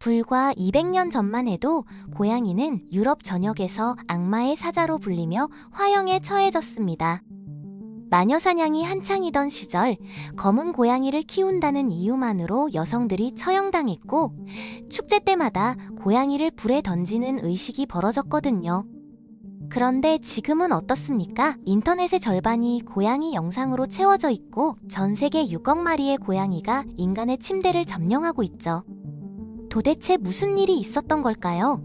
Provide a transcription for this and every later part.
불과 200년 전만 해도 고양이는 유럽 전역에서 악마의 사자로 불리며 화형에 처해졌습니다. 마녀사냥이 한창이던 시절 검은 고양이를 키운다는 이유만으로 여성들이 처형당했고 축제 때마다 고양이를 불에 던지는 의식이 벌어졌거든요. 그런데 지금은 어떻습니까? 인터넷의 절반이 고양이 영상으로 채워져 있고 전 세계 6억 마리의 고양이가 인간의 침대를 점령하고 있죠. 도대체 무슨 일이 있었던 걸까요?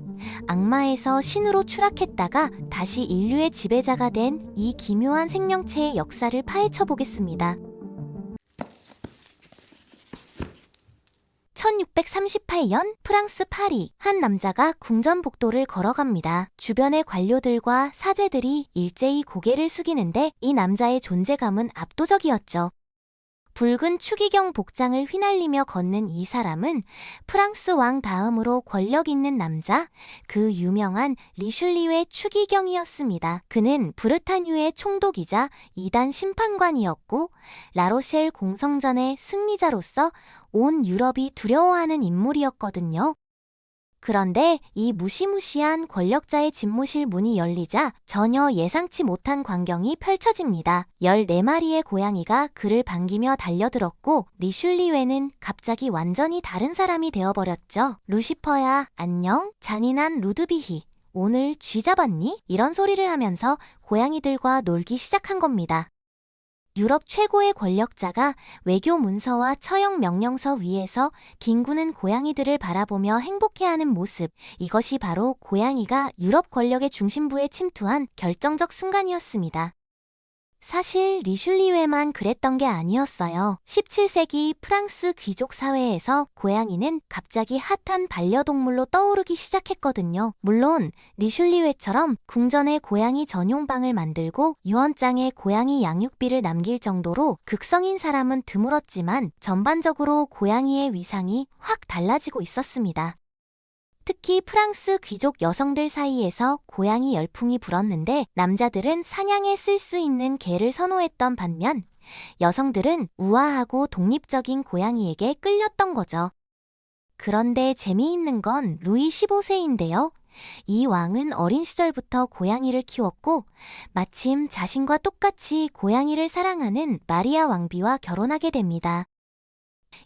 악마에서 신으로 추락했다가 다시 인류의 지배자가 된 이 기묘한 생명체의 역사를 파헤쳐 보겠습니다. 1638년 프랑스 파리, 한 남자가 궁전복도를 걸어갑니다. 주변의 관료들과 사제들이 일제히 고개를 숙이는데 이 남자의 존재감은 압도적이었죠. 붉은 추기경 복장을 휘날리며 걷는 이 사람은 프랑스 왕 다음으로 권력 있는 남자, 그 유명한 리슐리의 추기경이었습니다. 그는 브르타뉴의 총독이자 이단 심판관이었고 라로셸 공성전의 승리자로서 온 유럽이 두려워하는 인물이었거든요. 그런데 이 무시무시한 권력자의 집무실 문이 열리자 전혀 예상치 못한 광경이 펼쳐집니다. 14마리의 고양이가 그를 반기며 달려들었고 리슐리웨는 갑자기 완전히 다른 사람이 되어버렸죠. 루시퍼야, 안녕? 잔인한 루드비히, 오늘 쥐 잡았니? 이런 소리를 하면서 고양이들과 놀기 시작한 겁니다. 유럽 최고의 권력자가 외교 문서와 처형 명령서 위에서 긴구는 고양이들을 바라보며 행복해하는 모습, 이것이 바로 고양이가 유럽 권력의 중심부에 침투한 결정적 순간이었습니다. 사실 리슐리웨만 그랬던 게 아니었어요. 17세기 프랑스 귀족 사회에서 고양이는 갑자기 핫한 반려동물로 떠오르기 시작했거든요. 물론 리슐리웨처럼 궁전에 고양이 전용방을 만들고 유언장에 고양이 양육비를 남길 정도로 극성인 사람은 드물었지만 전반적으로 고양이의 위상이 확 달라지고 있었습니다. 특히 프랑스 귀족 여성들 사이에서 고양이 열풍이 불었는데 남자들은 사냥에 쓸 수 있는 개를 선호했던 반면 여성들은 우아하고 독립적인 고양이에게 끌렸던 거죠. 그런데 재미있는 건 루이 15세인데요. 이 왕은 어린 시절부터 고양이를 키웠고 마침 자신과 똑같이 고양이를 사랑하는 마리아 왕비와 결혼하게 됩니다.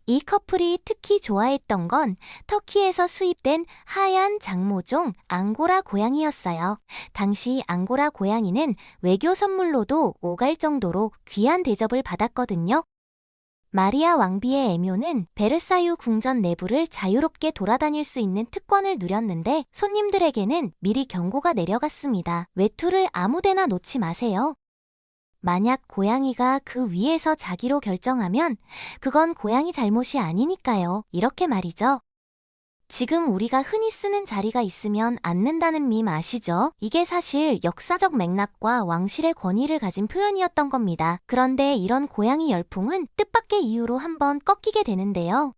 이 커플이 특히 좋아했던 건 터키에서 수입된 하얀 장모종 앙고라 고양이였어요. 당시 앙고라 고양이는 외교 선물로도 오갈 정도로 귀한 대접을 받았거든요. 마리아 왕비의 애묘는 베르사유 궁전 내부를 자유롭게 돌아다닐 수 있는 특권을 누렸는데 손님들에게는 미리 경고가 내려갔습니다. 외투를 아무데나 놓지 마세요. 만약 고양이가 그 위에서 자기로 결정하면 그건 고양이 잘못이 아니니까요. 이렇게 말이죠. 지금 우리가 흔히 쓰는 자리가 있으면 앉는다는 밈 아시죠? 이게 사실 역사적 맥락과 왕실의 권위를 가진 표현이었던 겁니다. 그런데 이런 고양이 열풍은 뜻밖의 이유로 한번 꺾이게 되는데요.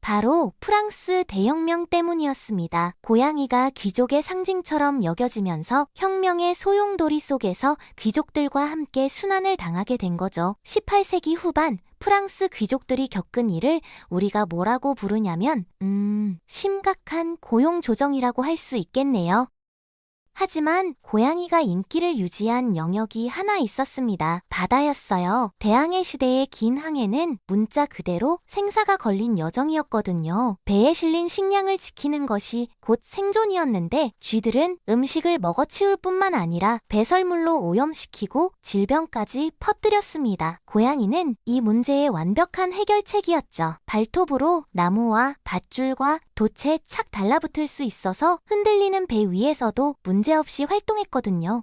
바로 프랑스 대혁명 때문이었습니다. 고양이가 귀족의 상징처럼 여겨지면서 혁명의 소용돌이 속에서 귀족들과 함께 순환을 당하게 된 거죠. 18세기 후반 프랑스 귀족들이 겪은 일을 우리가 뭐라고 부르냐면 심각한 고용조정이라고 할 수 있겠네요. 하지만 고양이가 인기를 유지한 영역이 하나 있었습니다. 바다였어요. 대항해 시대의 긴 항해는 문자 그대로 생사가 걸린 여정이었거든요. 배에 실린 식량을 지키는 것이 곧 생존이었는데 쥐들은 음식을 먹어치울 뿐만 아니라 배설물로 오염시키고 질병까지 퍼뜨렸습니다. 고양이는 이 문제의 완벽한 해결책이었죠. 발톱으로 나무와 밧줄과 돛에 착 달라붙을 수 있어서 흔들리는 배 위에서도 문제없이 활동했거든요.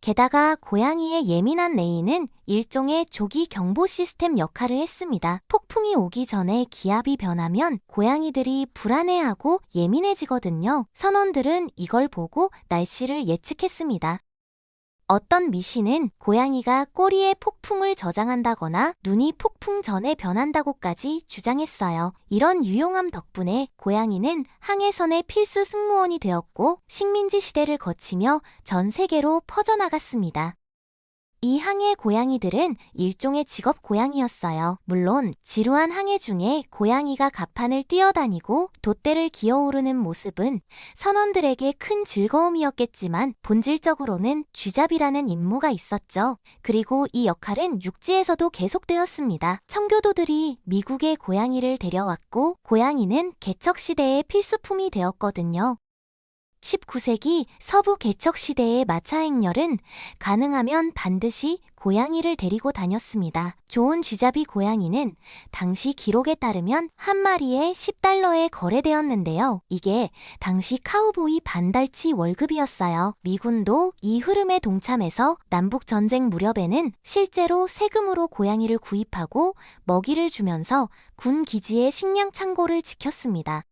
게다가 고양이의 예민한 뇌는 일종의 조기 경보 시스템 역할을 했습니다. 폭풍이 오기 전에 기압이 변하면 고양이들이 불안해하고 예민해지거든요. 선원들은 이걸 보고 날씨를 예측했습니다. 어떤 미신은 고양이가 꼬리에 폭풍을 저장한다거나 눈이 폭풍 전에 변한다고까지 주장했어요. 이런 유용함 덕분에 고양이는 항해선의 필수 승무원이 되었고 식민지 시대를 거치며 전 세계로 퍼져나갔습니다. 이 항해 고양이들은 일종의 직업 고양이였어요. 물론 지루한 항해 중에 고양이가 갑판을 뛰어다니고 돛대를 기어오르는 모습은 선원들에게 큰 즐거움이었겠지만 본질적으로는 쥐잡이라는 임무가 있었죠. 그리고 이 역할은 육지에서도 계속되었습니다. 청교도들이 미국에 고양이를 데려왔고 고양이는 개척시대의 필수품이 되었거든요. 19세기 서부 개척시대의 마차 행렬은 가능하면 반드시 고양이를 데리고 다녔습니다. 좋은 쥐잡이 고양이는 당시 기록에 따르면 한 마리에 $10에 거래되었는데요. 이게 당시 카우보이 반달치 월급이었어요. 미군도 이 흐름에 동참해서 남북전쟁 무렵에는 실제로 세금으로 고양이를 구입하고 먹이를 주면서 군 기지의 식량 창고를 지켰습니다.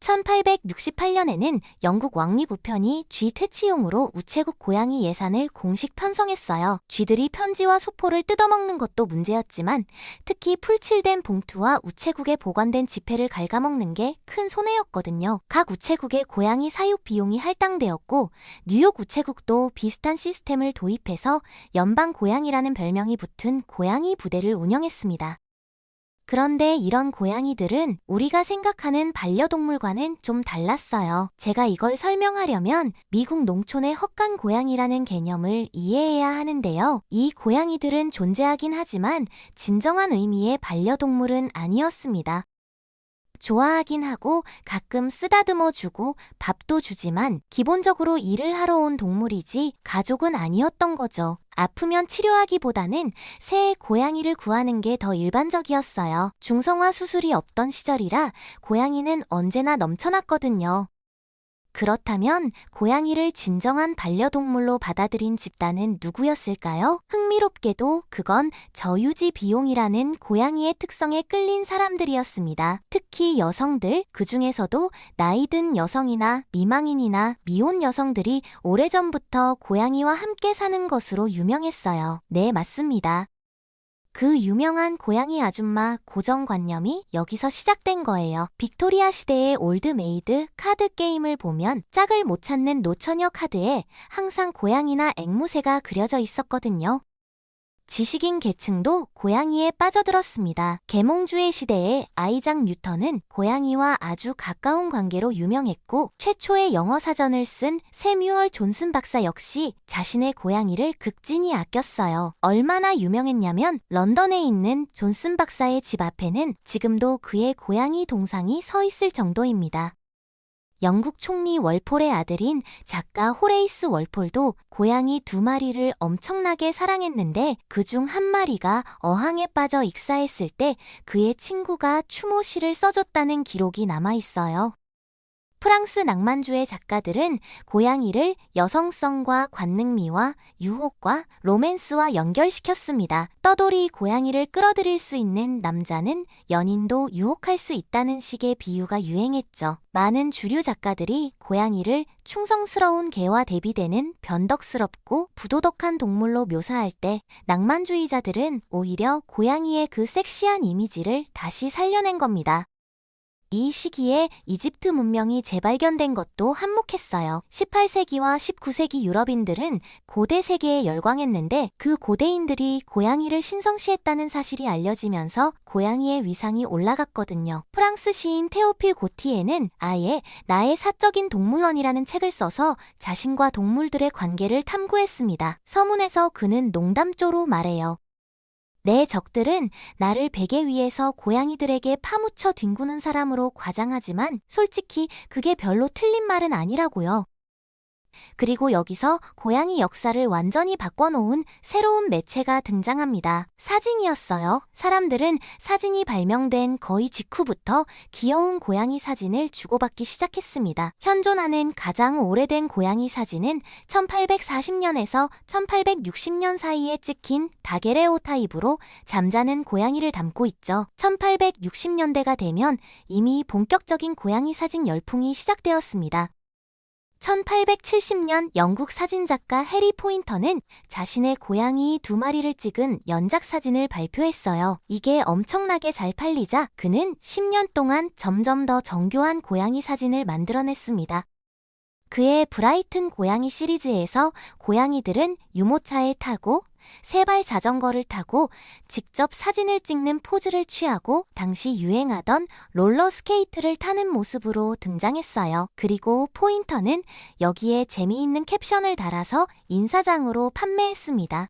1868년에는 영국 왕립 우편이 쥐 퇴치용으로 우체국 고양이 예산을 공식 편성했어요. 쥐들이 편지와 소포를 뜯어먹는 것도 문제였지만 특히 풀칠된 봉투와 우체국에 보관된 지폐를 갉아먹는 게 큰 손해였거든요. 각 우체국의 고양이 사육 비용이 할당되었고 뉴욕 우체국도 비슷한 시스템을 도입해서 연방 고양이라는 별명이 붙은 고양이 부대를 운영했습니다. 그런데 이런 고양이들은 우리가 생각하는 반려동물과는 좀 달랐어요. 제가 이걸 설명하려면 미국 농촌의 헛간 고양이라는 개념을 이해해야 하는데요. 이 고양이들은 존재하긴 하지만 진정한 의미의 반려동물은 아니었습니다. 좋아하긴 하고 가끔 쓰다듬어 주고 밥도 주지만 기본적으로 일을 하러 온 동물이지 가족은 아니었던 거죠. 아프면 치료하기보다는 새 고양이를 구하는 게 더 일반적이었어요. 중성화 수술이 없던 시절이라 고양이는 언제나 넘쳐났거든요. 그렇다면 고양이를 진정한 반려동물로 받아들인 집단은 누구였을까요? 흥미롭게도 그건 저유지 비용이라는 고양이의 특성에 끌린 사람들이었습니다. 특히 여성들, 그 중에서도 나이 든 여성이나 미망인이나 미혼 여성들이 오래전부터 고양이와 함께 사는 것으로 유명했어요. 네, 맞습니다. 그 유명한 고양이 아줌마 고정관념이 여기서 시작된 거예요. 빅토리아 시대의 올드메이드 카드 게임을 보면 짝을 못 찾는 노처녀 카드에 항상 고양이나 앵무새가 그려져 있었거든요. 지식인 계층도 고양이에 빠져들었습니다. 계몽주의 시대에 아이작 뉴턴은 고양이와 아주 가까운 관계로 유명했고 최초의 영어 사전을 쓴 세뮤얼 존슨 박사 역시 자신의 고양이를 극진히 아꼈어요. 얼마나 유명했냐면 런던에 있는 존슨 박사의 집 앞에는 지금도 그의 고양이 동상이 서 있을 정도입니다. 영국 총리 월폴의 아들인 작가 호레이스 월폴도 고양이 2마리를 엄청나게 사랑했는데 그중 한 마리가 어항에 빠져 익사했을 때 그의 친구가 추모시를 써줬다는 기록이 남아있어요. 프랑스 낭만주의 작가들은 고양이를 여성성과 관능미와 유혹과 로맨스와 연결시켰습니다. 떠돌이 고양이를 끌어들일 수 있는 남자는 연인도 유혹할 수 있다는 식의 비유가 유행했죠. 많은 주류 작가들이 고양이를 충성스러운 개와 대비되는 변덕스럽고 부도덕한 동물로 묘사할 때 낭만주의자들은 오히려 고양이의 그 섹시한 이미지를 다시 살려낸 겁니다. 이 시기에 이집트 문명이 재발견된 것도 한몫했어요. 18세기와 19세기 유럽인들은 고대 세계에 열광했는데 그 고대인들이 고양이를 신성시했다는 사실이 알려지면서 고양이의 위상이 올라갔거든요. 프랑스 시인 테오필 고티에는 아예 나의 사적인 동물원이라는 책을 써서 자신과 동물들의 관계를 탐구했습니다. 서문에서 그는 농담조로 말해요. 내 적들은 나를 베개 위에서 고양이들에게 파묻혀 뒹구는 사람으로 과장하지만 솔직히 그게 별로 틀린 말은 아니라고요. 그리고 여기서 고양이 역사를 완전히 바꿔놓은 새로운 매체가 등장합니다. 사진이었어요. 사람들은 사진이 발명된 거의 직후부터 귀여운 고양이 사진을 주고받기 시작했습니다. 현존하는 가장 오래된 고양이 사진은 1840년에서 1860년 사이에 찍힌 다게레오타입으로 잠자는 고양이를 담고 있죠. 1860년대가 되면 이미 본격적인 고양이 사진 열풍이 시작되었습니다. 1870년 영국 사진작가 해리 포인터는 자신의 고양이 2마리를 찍은 연작 사진을 발표했어요. 이게 엄청나게 잘 팔리자 그는 10년 동안 점점 더 정교한 고양이 사진을 만들어냈습니다. 그의 브라이튼 고양이 시리즈에서 고양이들은 유모차에 타고 세발 자전거를 타고 직접 사진을 찍는 포즈를 취하고 당시 유행하던 롤러스케이트를 타는 모습으로 등장했어요. 그리고 포인터는 여기에 재미있는 캡션을 달아서 인사장으로 판매했습니다.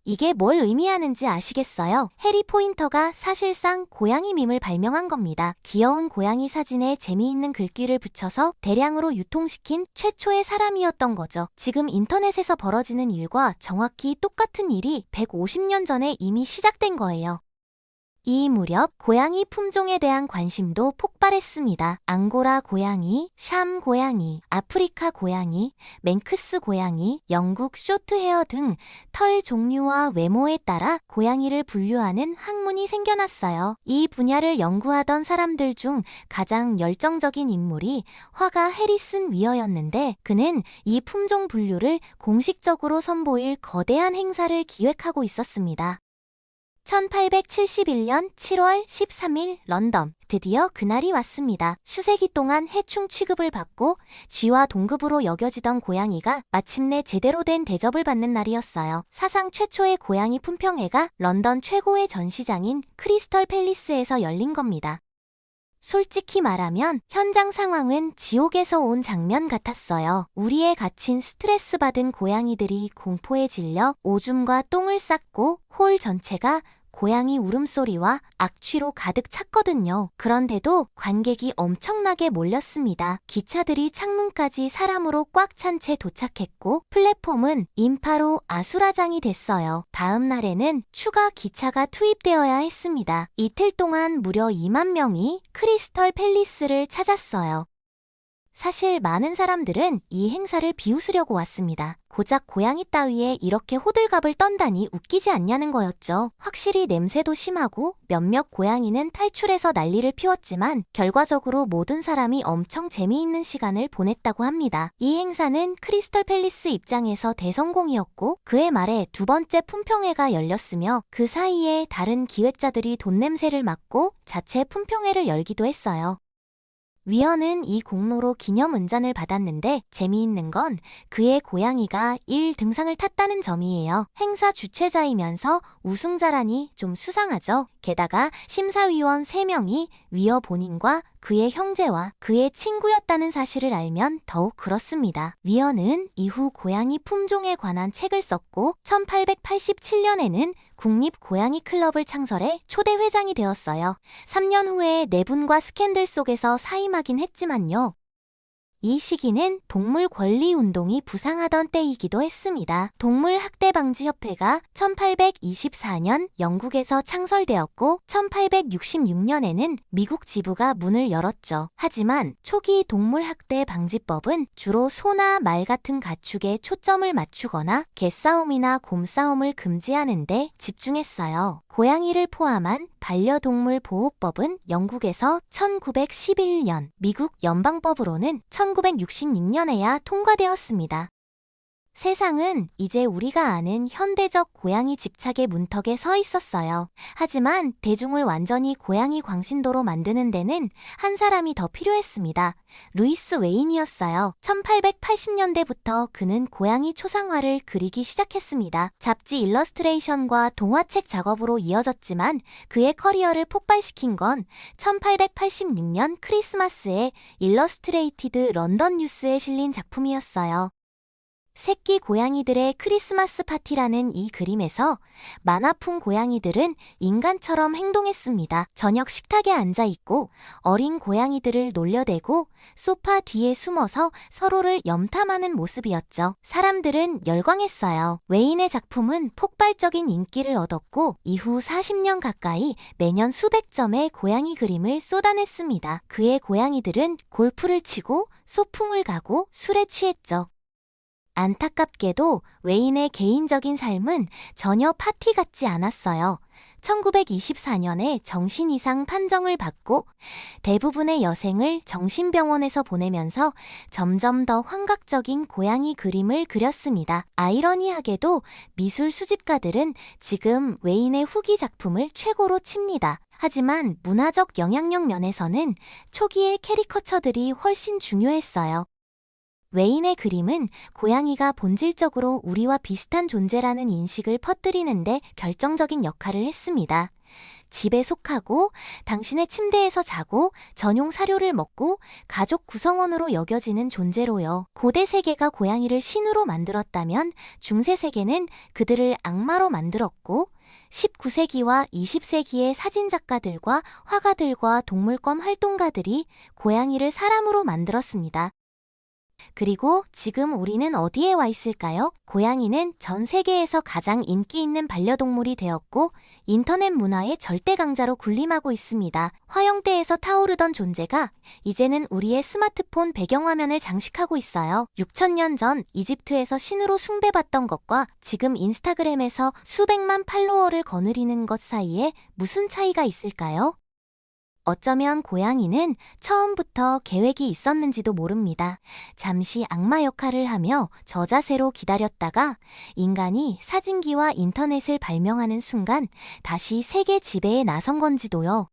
이게 뭘 의미하는지 아시겠어요? 해리 포인터가 사실상 고양이 밈을 발명한 겁니다. 귀여운 고양이 사진에 재미있는 글귀를 붙여서 대량으로 유통시킨 최초의 사람이었던 거죠. 지금 인터넷에서 벌어지는 일과 정확히 똑같은 일이 150년 전에 이미 시작된 거예요. 이 무렵 고양이 품종에 대한 관심도 폭발했습니다. 앙고라 고양이, 샴 고양이, 아프리카 고양이, 맹크스 고양이, 영국 쇼트헤어 등 털 종류와 외모에 따라 고양이를 분류하는 학문이 생겨났어요. 이 분야를 연구하던 사람들 중 가장 열정적인 인물이 화가 해리슨 위어였는데 그는 이 품종 분류를 공식적으로 선보일 거대한 행사를 기획하고 있었습니다. 1871년 7월 13일 런던. 드디어 그날이 왔습니다. 수세기 동안 해충 취급을 받고 쥐와 동급으로 여겨지던 고양이가 마침내 제대로 된 대접을 받는 날이었어요. 사상 최초의 고양이 품평회가 런던 최고의 전시장인 크리스털 팰리스에서 열린 겁니다. 솔직히 말하면 현장 상황은 지옥에서 온 장면 같았어요. 우리에 갇힌 스트레스 받은 고양이들이 공포에 질려 오줌과 똥을 쌌고 홀 전체가 고양이 울음소리와 악취로 가득 찼거든요. 그런데도 관객이 엄청나게 몰렸습니다. 기차들이 창문까지 사람으로 꽉 찬 채 도착했고 플랫폼은 인파로 아수라장이 됐어요. 다음 날에는 추가 기차가 투입되어야 했습니다. 이틀 동안 무려 2만 명이 크리스털 팰리스를 찾았어요. 사실 많은 사람들은 이 행사를 비웃으려고 왔습니다. 고작 고양이 따위에 이렇게 호들갑을 떤다니 웃기지 않냐는 거였죠. 확실히 냄새도 심하고 몇몇 고양이는 탈출해서 난리를 피웠지만 결과적으로 모든 사람이 엄청 재미있는 시간을 보냈다고 합니다. 이 행사는 크리스털 팰리스 입장에서 대성공이었고 그해 말에 두 번째 품평회가 열렸으며 그 사이에 다른 기획자들이 돈 냄새를 맡고 자체 품평회를 열기도 했어요. 위어는 이 공로로 기념은잔을 받았는데 재미있는 건 그의 고양이가 1등상을 탔다는 점이에요. 행사 주최자이면서 우승자라니 좀 수상하죠. 게다가 심사위원 3명이 위어 본인과 그의 형제와 그의 친구였다는 사실을 알면 더욱 그렇습니다. 위어는 이후 고양이 품종에 관한 책을 썼고 1887년에는 국립고양이클럽을 창설해 초대 회장이 되었어요. 3년 후에 내분과 스캔들 속에서 사임하긴 했지만요. 이 시기는 동물 권리 운동이 부상하던 때이기도 했습니다. 동물학대방지협회가 1824년 영국에서 창설되었고 1866년에는 미국 지부가 문을 열었죠. 하지만 초기 동물학대 방지법은 주로 소나 말 같은 가축에 초점을 맞추거나 개싸움이나 곰싸움을 금지하는 데 집중했어요. 고양이를 포함한 반려동물 보호법은 영국에서 1911년, 미국 연방법으로는 1966년에야 통과되었습니다. 세상은 이제 우리가 아는 현대적 고양이 집착의 문턱에 서 있었어요. 하지만 대중을 완전히 고양이 광신도로 만드는 데는 한 사람이 더 필요했습니다. 루이스 웨인이었어요. 1880년대부터 그는 고양이 초상화를 그리기 시작했습니다. 잡지 일러스트레이션과 동화책 작업으로 이어졌지만 그의 커리어를 폭발시킨 건 1886년 크리스마스에 일러스트레이티드 런던 뉴스에 실린 작품이었어요. 새끼 고양이들의 크리스마스 파티라는 이 그림에서 많아픈 고양이들은 인간처럼 행동했습니다. 저녁 식탁에 앉아있고 어린 고양이들을 놀려대고 소파 뒤에 숨어서 서로를 염탐하는 모습이었죠. 사람들은 열광했어요. 웨인의 작품은 폭발적인 인기를 얻었고 이후 40년 가까이 매년 수백 점의 고양이 그림을 쏟아냈습니다. 그의 고양이들은 골프를 치고 소풍을 가고 술에 취했죠. 안타깝게도 웨인의 개인적인 삶은 전혀 파티 같지 않았어요. 1924년에 정신이상 판정을 받고 대부분의 여생을 정신병원에서 보내면서 점점 더 환각적인 고양이 그림을 그렸습니다. 아이러니하게도 미술 수집가들은 지금 웨인의 후기 작품을 최고로 칩니다. 하지만 문화적 영향력 면에서는 초기의 캐리커처들이 훨씬 중요했어요. 웨인의 그림은 고양이가 본질적으로 우리와 비슷한 존재라는 인식을 퍼뜨리는데 결정적인 역할을 했습니다. 집에 속하고 당신의 침대에서 자고 전용 사료를 먹고 가족 구성원으로 여겨지는 존재로요. 고대 세계가 고양이를 신으로 만들었다면 중세 세계는 그들을 악마로 만들었고 19세기와 20세기의 사진작가들과 화가들과 동물권 활동가들이 고양이를 사람으로 만들었습니다. 그리고 지금 우리는 어디에 와 있을까요? 고양이는 전 세계에서 가장 인기 있는 반려동물이 되었고 인터넷 문화의 절대 강자로 군림하고 있습니다. 화영대에서 타오르던 존재가 이제는 우리의 스마트폰 배경화면을 장식하고 있어요. 6,000년 전 이집트에서 신으로 숭배받던 것과 지금 인스타그램에서 수백만 팔로워를 거느리는 것 사이에 무슨 차이가 있을까요? 어쩌면 고양이는 처음부터 계획이 있었는지도 모릅니다. 잠시 악마 역할을 하며 저자세로 기다렸다가 인간이 사진기와 인터넷을 발명하는 순간 다시 세계 지배에 나선 건지도요.